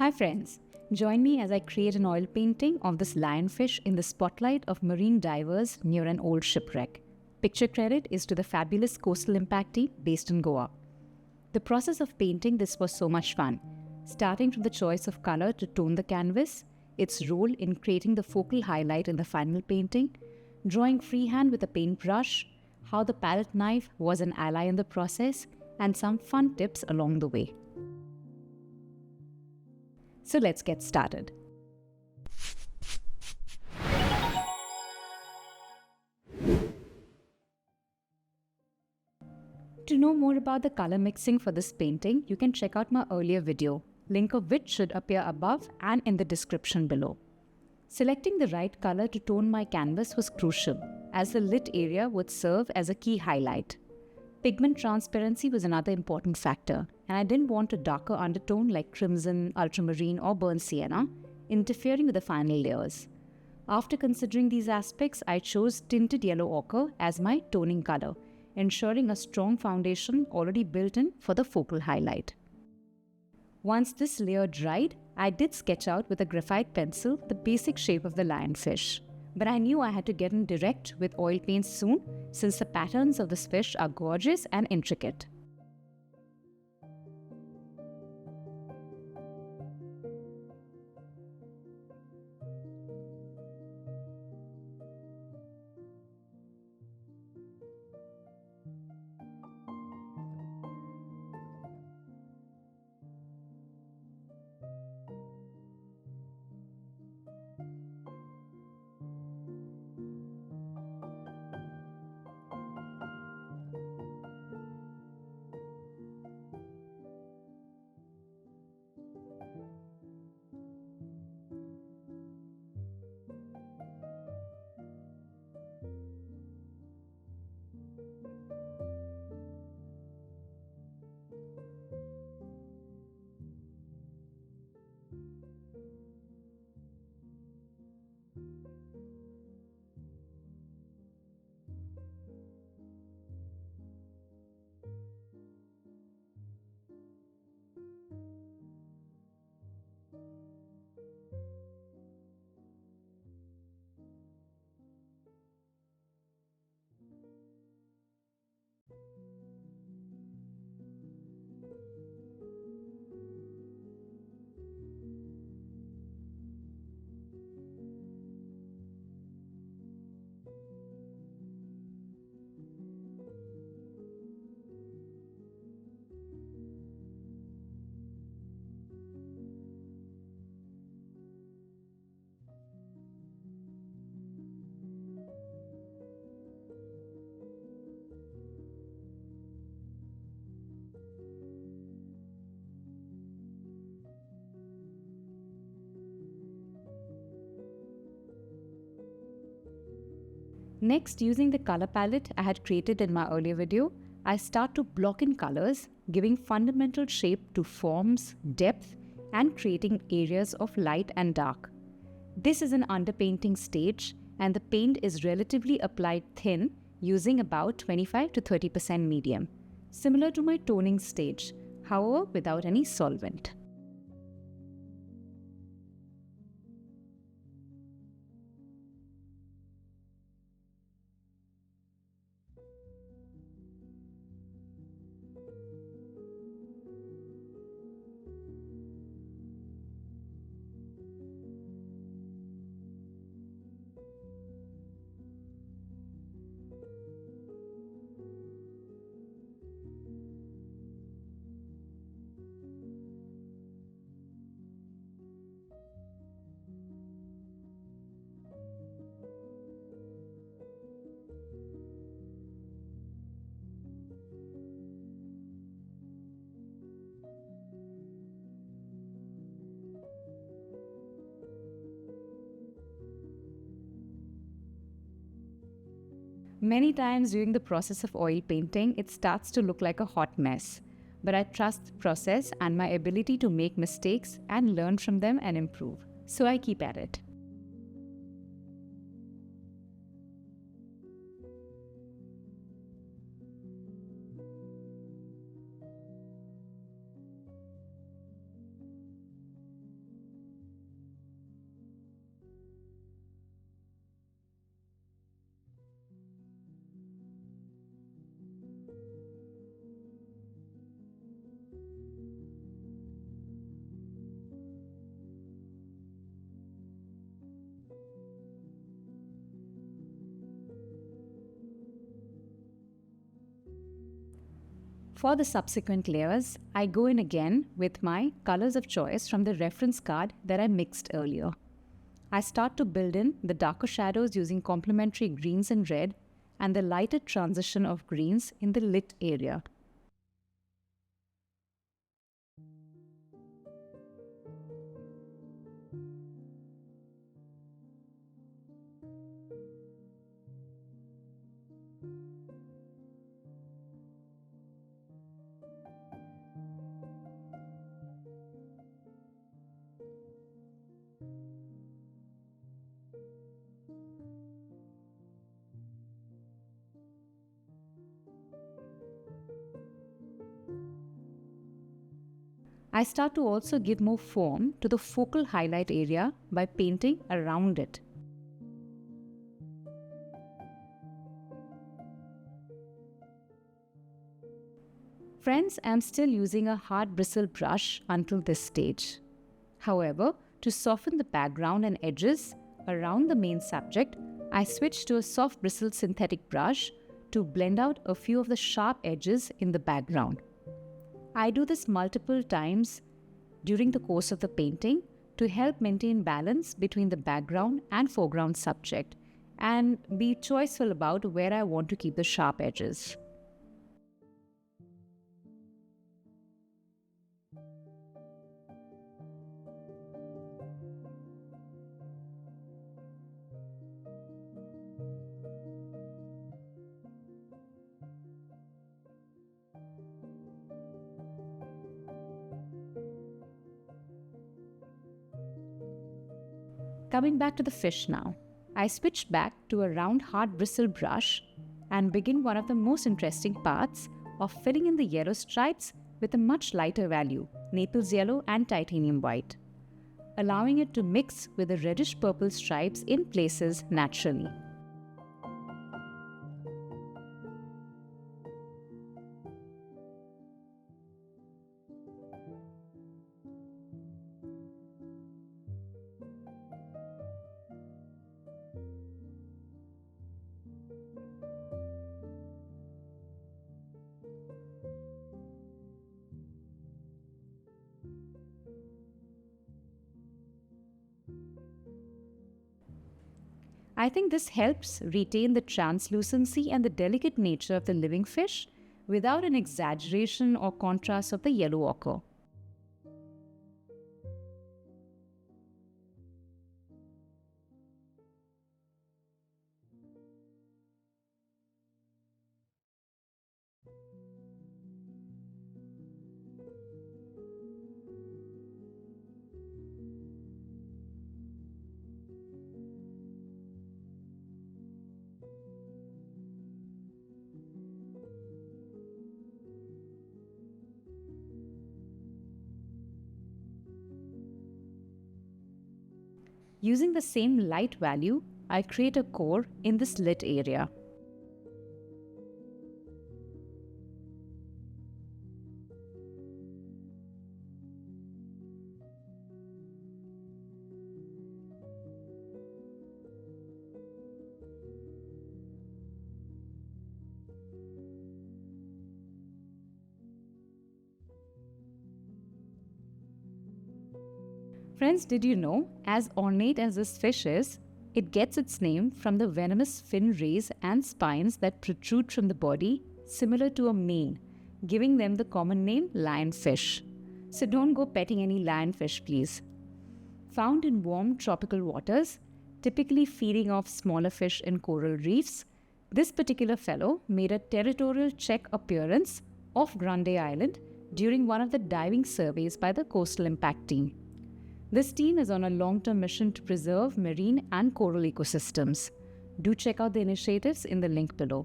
Hi friends, join me as I create an oil painting of this lionfish in the spotlight of marine divers near an old shipwreck. Picture credit is to the fabulous coastal impact team based in Goa. The process of painting this was so much fun, starting from the choice of color to tone the canvas, its role in creating the focal highlight in the final painting, drawing freehand with a paintbrush, how the palette knife was an ally in the process, and some fun tips along the way. So let's get started. To know more about the color mixing for this painting, you can check out my earlier video, link of which should appear above and in the description below. Selecting the right color to tone my canvas was crucial, as the lit area would serve as a key highlight. Pigment transparency was another important factor, and I didn't want a darker undertone like crimson, ultramarine or burnt sienna, interfering with the final layers. After considering these aspects, I chose tinted yellow ochre as my toning color, ensuring a strong foundation already built in for the focal highlight. Once this layer dried, I did sketch out with a graphite pencil the basic shape of the lionfish. But I knew I had to get in direct with oil paints soon, since the patterns of this fish are gorgeous and intricate. Next, using the color palette I had created in my earlier video, I start to block in colors, giving fundamental shape to forms, depth, and creating areas of light and dark. This is an underpainting stage, and the paint is relatively applied thin, using about 25 to 30% medium, similar to my toning stage, however without any solvent. Many times during the process of oil painting, it starts to look like a hot mess. But I trust the process and my ability to make mistakes and learn from them and improve. So I keep at it. For the subsequent layers, I go in again with my colors of choice from the reference card that I mixed earlier. I start to build in the darker shadows using complementary greens and red and the lighter transition of greens in the lit area. I start to also give more form to the focal highlight area by painting around it. Friends, I'm still using a hard bristle brush until this stage. However, to soften the background and edges around the main subject, I switch to a soft bristle synthetic brush to blend out a few of the sharp edges in the background. I do this multiple times during the course of the painting to help maintain balance between the background and foreground subject and be choiceful about where I want to keep the sharp edges. Coming back to the fish now, I switch back to a round hard bristle brush and begin one of the most interesting parts of filling in the yellow stripes with a much lighter value, Naples yellow and titanium white, allowing it to mix with the reddish purple stripes in places naturally. I think this helps retain the translucency and the delicate nature of the living fish without an exaggeration or contrast of the yellow ochre. Using the same light value, I create a core in this lit area. Friends, did you know, as ornate as this fish is, it gets its name from the venomous fin rays and spines that protrude from the body, similar to a mane, giving them the common name lionfish. So don't go petting any lionfish, please. Found in warm tropical waters, typically feeding off smaller fish in coral reefs, this particular fellow made a territorial check appearance off Grande Island during one of the diving surveys by the Coastal Impact Team. This team is on a long-term mission to preserve marine and coral ecosystems. Do check out the initiatives in the link below.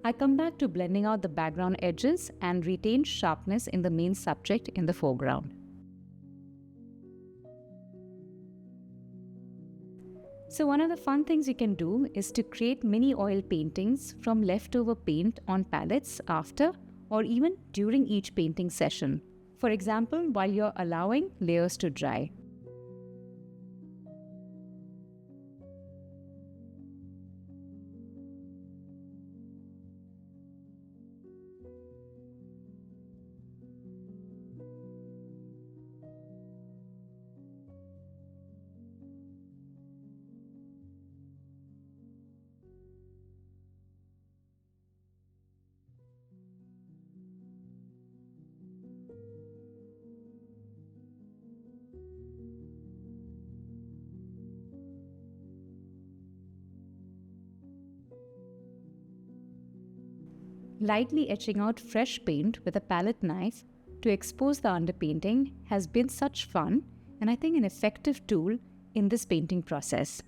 I come back to blending out the background edges and retain sharpness in the main subject in the foreground. So one of the fun things you can do is to create mini oil paintings from leftover paint on palettes after or even during each painting session. For example, while you're allowing layers to dry. Lightly etching out fresh paint with a palette knife to expose the underpainting has been such fun and I think an effective tool in this painting process.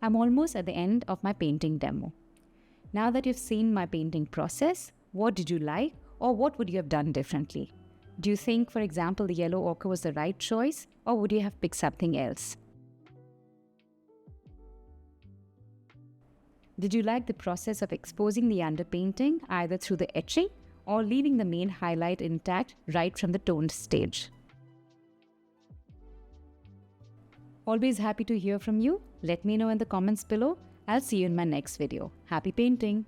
I'm almost at the end of my painting demo. Now that you've seen my painting process, what did you like or what would you have done differently? Do you think, for example, the yellow ochre was the right choice or would you have picked something else? Did you like the process of exposing the underpainting either through the etching or leaving the main highlight intact right from the toned stage? Always happy to hear from you. Let me know in the comments below. I'll see you in my next video. Happy painting!